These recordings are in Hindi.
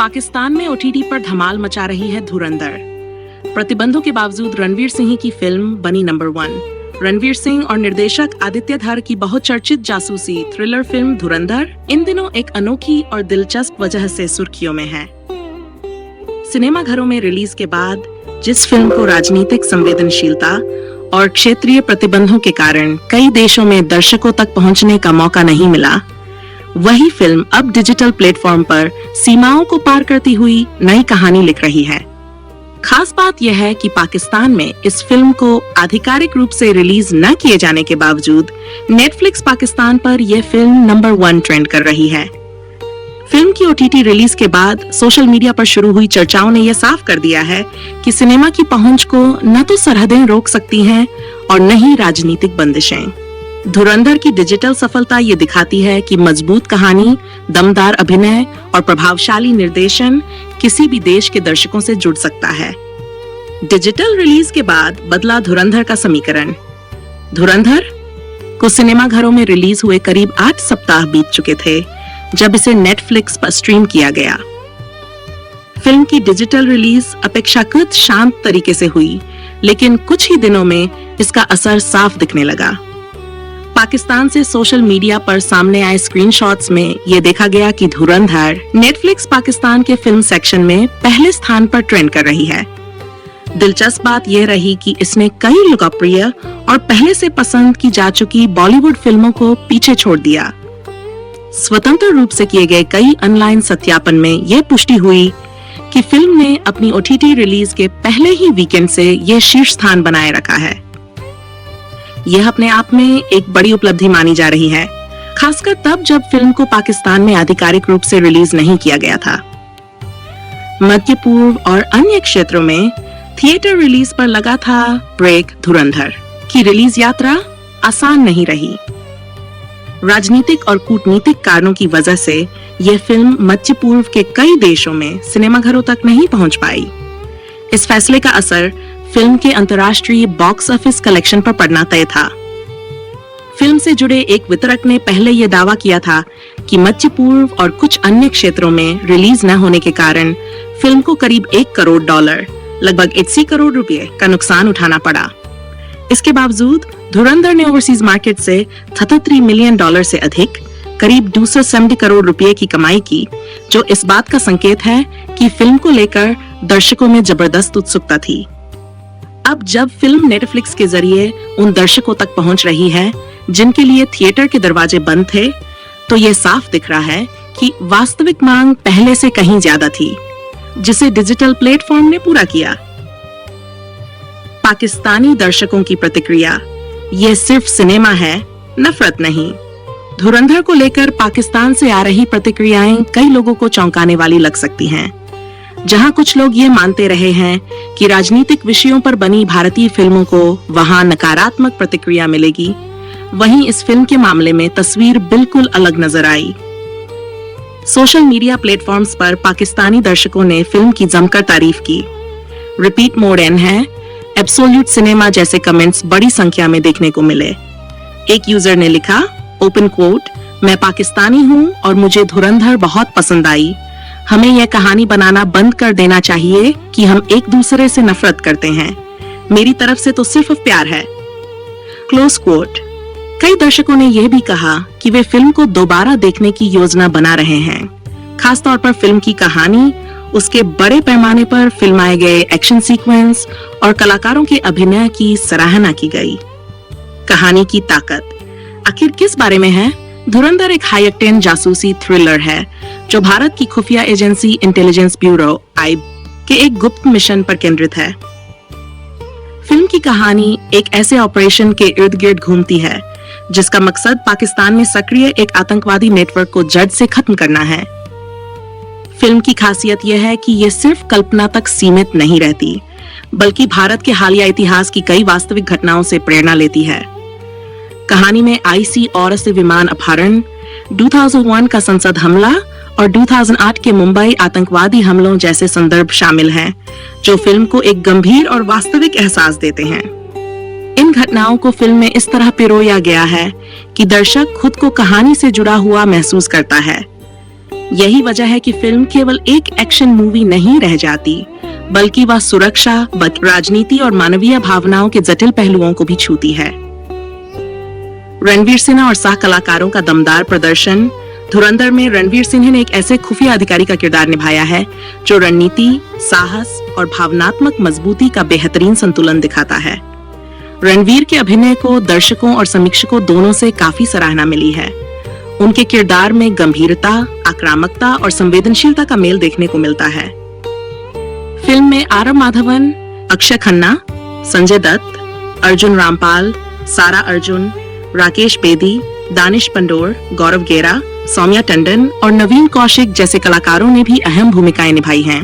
पाकिस्तान में ओटीटी पर धमाल मचा रही है धुरंधर। प्रतिबंधों के बावजूद रणवीर सिंह की फिल्म बनी नंबर 1। रणवीर सिंह और निर्देशक आदित्य धर की बहुचर्चित जासूसी थ्रिलर फिल्म धुरंधर इन दिनों एक अनोखी और दिलचस्प वजह से सुर्खियों में है। सिनेमा घरों में रिलीज के बाद जिस फिल्म को राजनीतिक संवेदनशीलता और क्षेत्रीय प्रतिबंधों के कारण कई देशों में दर्शकों तक पहुंचने का मौका नहीं मिला, वही फिल्म अब डिजिटल प्लेटफॉर्म पर सीमाओं को पार करती हुई नई कहानी लिख रही है। खास बात यह है कि पाकिस्तान में इस फिल्म को आधिकारिक रूप से रिलीज न किए जाने के बावजूद नेटफ्लिक्स पाकिस्तान पर यह फिल्म नंबर 1 ट्रेंड कर रही है। फिल्म की ओटीटी रिलीज के बाद सोशल मीडिया पर शुरू हुई चर्चाओं ने यह साफ कर दिया है कि सिनेमा की पहुंच को न तो सरहदें रोक सकती हैं और न ही राजनीतिक बंदिशें। धुरंधर की डिजिटल सफलता ये दिखाती है कि मजबूत कहानी, दमदार अभिनय और प्रभावशाली निर्देशन किसी भी देश के दर्शकों से जुड़ सकता है। डिजिटल रिलीज के बाद बदला धुरंधर का समीकरण। धुरंधर को सिनेमा घरों में रिलीज हुए करीब 8 सप्ताह बीत चुके थे जब इसे नेटफ्लिक्स पर स्ट्रीम किया गया। फिल्म की डिजिटल रिलीज अपेक्षाकृत शांत तरीके से हुई, लेकिन कुछ ही दिनों में इसका असर साफ दिखने लगा। पाकिस्तान से सोशल मीडिया पर सामने आए स्क्रीनशॉट्स में यह देखा गया कि धुरंधर नेटफ्लिक्स पाकिस्तान के फिल्म सेक्शन में पहले स्थान पर ट्रेंड कर रही है। दिलचस्प बात यह रही कि इसने कई लोकप्रिय और पहले से पसंद की जा चुकी बॉलीवुड फिल्मों को पीछे छोड़ दिया। स्वतंत्र रूप से किए गए कई ऑनलाइन सत्यापन में यह पुष्टि हुई कि फिल्म ने अपनी ओटीटी रिलीज के पहले ही वीकेंड से यह शीर्ष स्थान बनाए रखा है। यह अपने आप में एक बड़ी उपलब्धि मानी जा रही है, खासकर तब जब फिल्म को पाकिस्तान में आधिकारिक रूप से रिलीज नहीं किया गया था। मध्य पूर्व और अन्य क्षेत्रों में थिएटर रिलीज पर लगा था ब्रेक। धुरंधर की रिलीज यात्रा आसान नहीं रही। राजनीतिक और कूटनीतिक कारणों की वजह से यह फिल्म मध्य पूर्व के कई देशों में सिनेमाघरों तक नहीं पहुंच पाई। इस फैसले का असर फिल्म के अंतर्राष्ट्रीय बॉक्स ऑफिस कलेक्शन पर पड़ना तय था। फिल्म से जुड़े एक वितरक ने पहले यह दावा किया था कि मध्य पूर्व और कुछ अन्य क्षेत्रों में रिलीज न होने के कारण फिल्म को करीब $1 करोड़, लगभग 80 करोड़ रुपए का नुकसान उठाना पड़ा। इसके बावजूद धुरंधर ने ओवरसीज मार्केट से $33 मिलियन से अधिक, करीब 270 करोड़ रुपए की कमाई की, जो इस बात का संकेत है कि फिल्म को लेकर दर्शकों में जबरदस्त उत्सुकता थी। अब जब फिल्म नेटफ्लिक्स के जरिए उन दर्शकों तक पहुंच रही है जिनके लिए थिएटर के दरवाजे बंद थे, तो ये साफ दिख रहा है कि वास्तविक मांग पहले से कहीं ज्यादा थी, जिसे डिजिटल प्लेटफॉर्म ने पूरा किया। पाकिस्तानी दर्शकों की प्रतिक्रिया, ये सिर्फ सिनेमा है, नफरत नहीं। धुरंधर को लेकर पाकिस्तान से आ रही प्रतिक्रियाएं कई लोगों को चौंकाने वाली लग सकती हैं। जहां कुछ लोग ये मानते रहे हैं कि राजनीतिक विषयों पर बनी भारतीय फिल्मों को वहां नकारात्मक प्रतिक्रिया मिलेगी, वहीं इस फिल्म के मामले में तस्वीर बिल्कुल अलग नजर आई। सोशल मीडिया प्लेटफॉर्म्स पर पाकिस्तानी दर्शकों ने फिल्म की जमकर तारीफ की। रिपीट मोड एन है, एब्सोल्यूट सिनेमा जैसे कमेंट्स बड़ी संख्या में देखने को मिले। एक यूजर ने लिखा, ओपन कोट, मैं पाकिस्तानी हूं और मुझे धुरंधर बहुत पसंद आई। हमें यह कहानी बनाना बंद कर देना चाहिए कि हम एक दूसरे से नफरत करते हैं। मेरी तरफ से तो सिर्फ प्यार है। Close quote. कई दर्शकों ने यह भी कहा कि वे फिल्म को दोबारा देखने की योजना बना रहे हैं, खासतौर पर फिल्म की कहानी, उसके बड़े पैमाने पर फिल्माए गए एक्शन सीक्वेंस और कलाकारों के अभिनय की सराहना की गई। कहानी की ताकत आखिर किस बारे में है? धुरंधर एक हाई ऑक्टेन जासूसी थ्रिलर है जो भारत की खुफिया एजेंसी इंटेलिजेंस ब्यूरो आईब के एक गुप्त मिशन पर केंद्रित है। फिल्म की कहानी एक ऐसे ऑपरेशन के इर्द गिर्द घूमती है जिसका मकसद पाकिस्तान में सक्रिय एक आतंकवादी नेटवर्क को जड़ से खत्म करना है। फिल्म की खासियत यह है कि यह सिर्फ कल्पना तक सीमित नहीं रहती, बल्कि भारत के हालिया इतिहास की कई वास्तविक घटनाओं से प्रेरणा लेती है। कहानी में आईसी औरस विमान अपहरण, 2001 का संसद हमला और 2008 के मुंबई आतंकवादी हमलों जैसे संदर्भ शामिल हैं, जो फिल्म को एक गंभीर और वास्तविक एहसास देते हैं। इन घटनाओं को फिल्म में इस तरह पिरोया गया है कि दर्शक खुद को कहानी से जुड़ा हुआ महसूस करता है। यही वजह है कि फिल्म केवल एक एक्शन मूवी नहीं रह जाती, बल्कि वह सुरक्षा, राजनीति और मानवीय भावनाओं के जटिल पहलुओं को भी छूती है। रणवीर सिन्हा और सह कलाकारों का दमदार प्रदर्शन। धुरंधर में रणवीर सिंह ने एक ऐसे खुफिया अधिकारी का किरदार निभाया है जो रणनीति, साहस और भावनात्मक मजबूती का बेहतरीन संतुलन दिखाता है। रणवीर के अभिनय को दर्शकों और समीक्षकों दोनों से काफी सराहना मिली है। उनके किरदार में गंभीरता, आक्रामकता और संवेदनशीलता का मेल देखने को मिलता है। फिल्म में आर माधवन, अक्षय खन्ना, संजय दत्त, अर्जुन रामपाल, सारा अर्जुन, राकेश बेदी, दानिश पंडोर, गौरव गेरा, सौम्या टंडन और नवीन कौशिक जैसे कलाकारों ने भी अहम भूमिकाएं निभाई हैं।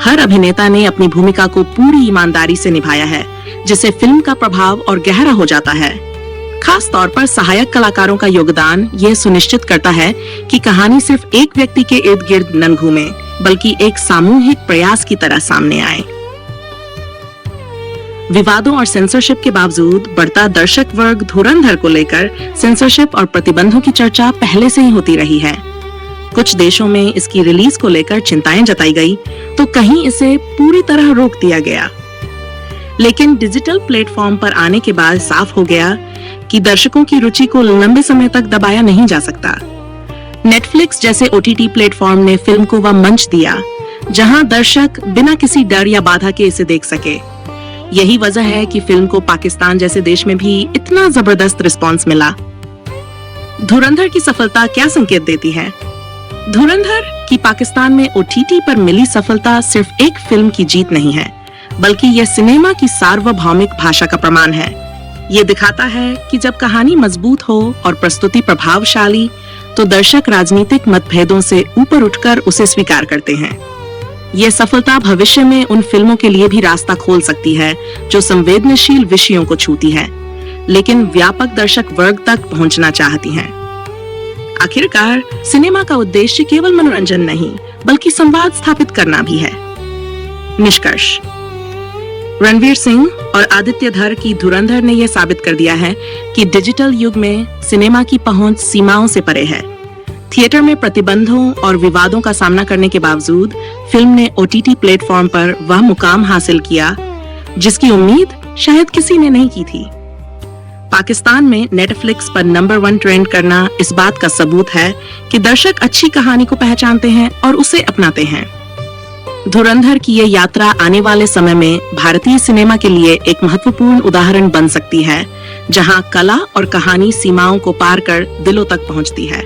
हर अभिनेता ने अपनी भूमिका को पूरी ईमानदारी से निभाया है, जिससे फिल्म का प्रभाव और गहरा हो जाता है। खास तौर पर सहायक कलाकारों का योगदान यह सुनिश्चित करता है कि कहानी सिर्फ एक व्यक्ति के इर्द गिर्द न घूमे, बल्कि एक सामूहिक प्रयास की तरह सामने आए। विवादों और सेंसरशिप के बावजूद बढ़ता दर्शक वर्ग धुरंधर को लेकर सेंसरशिप और प्रतिबंधों की चर्चा पहले से ही होती रही है। कुछ देशों में इसकी रिलीज को लेकर चिंताएं जताई गई, तो कहीं इसे पूरी तरह रोक दिया गया। लेकिन डिजिटल प्लेटफॉर्म पर आने के बाद साफ हो गया कि दर्शकों की रुचि को लंबे समय तक दबाया नहीं जा सकता। नेटफ्लिक्स जैसे OTT प्लेटफॉर्म ने फिल्म को वह मंच दिया जहां दर्शक बिना किसी डर या बाधा के इसे देख सके। यही वजह है कि फिल्म को पाकिस्तान जैसे देश में भी इतना जबरदस्त रिस्पांस मिला। धुरंधर की सफलता क्या संकेत देती है? धुरंधर की पाकिस्तान में OTT पर मिली सफलता सिर्फ एक फिल्म की जीत नहीं है, बल्कि यह सिनेमा की सार्वभौमिक भाषा का प्रमाण है। ये दिखाता है कि जब कहानी मजबूत हो और प्रस्तुति प्रभावशाली, तो दर्शक राजनीतिक मतभेदों से ऊपर उठकर उसे स्वीकार करते हैं। ये सफलता भविष्य में उन फिल्मों के लिए भी रास्ता खोल सकती है जो संवेदनशील विषयों को छूती हैं, लेकिन व्यापक दर्शक वर्ग तक पहुंचना चाहती हैं। आखिरकार सिनेमा का उद्देश्य केवल मनोरंजन नहीं, बल्कि संवाद स्थापित करना भी है। निष्कर्ष: रणवीर सिंह और आदित्य धर की धुरंधर ने यह साबित कर दिया है कि डिजिटल युग में सिनेमा की पहुंच सीमाओं से परे है। थिएटर में प्रतिबंधों और विवादों का सामना करने के बावजूद फिल्म ने OTT प्लेटफॉर्म पर वह मुकाम हासिल किया जिसकी उम्मीद शायद किसी ने नहीं की थी। पाकिस्तान में नेटफ्लिक्स पर नंबर 1 ट्रेंड करना इस बात का सबूत है कि दर्शक अच्छी कहानी को पहचानते हैं और उसे अपनाते हैं। धुरंधर की ये यात्रा आने वाले समय में भारतीय सिनेमा के लिए एक महत्वपूर्ण उदाहरण बन सकती है, जहां कला और कहानी सीमाओं को पार कर दिलों तक पहुंचती है।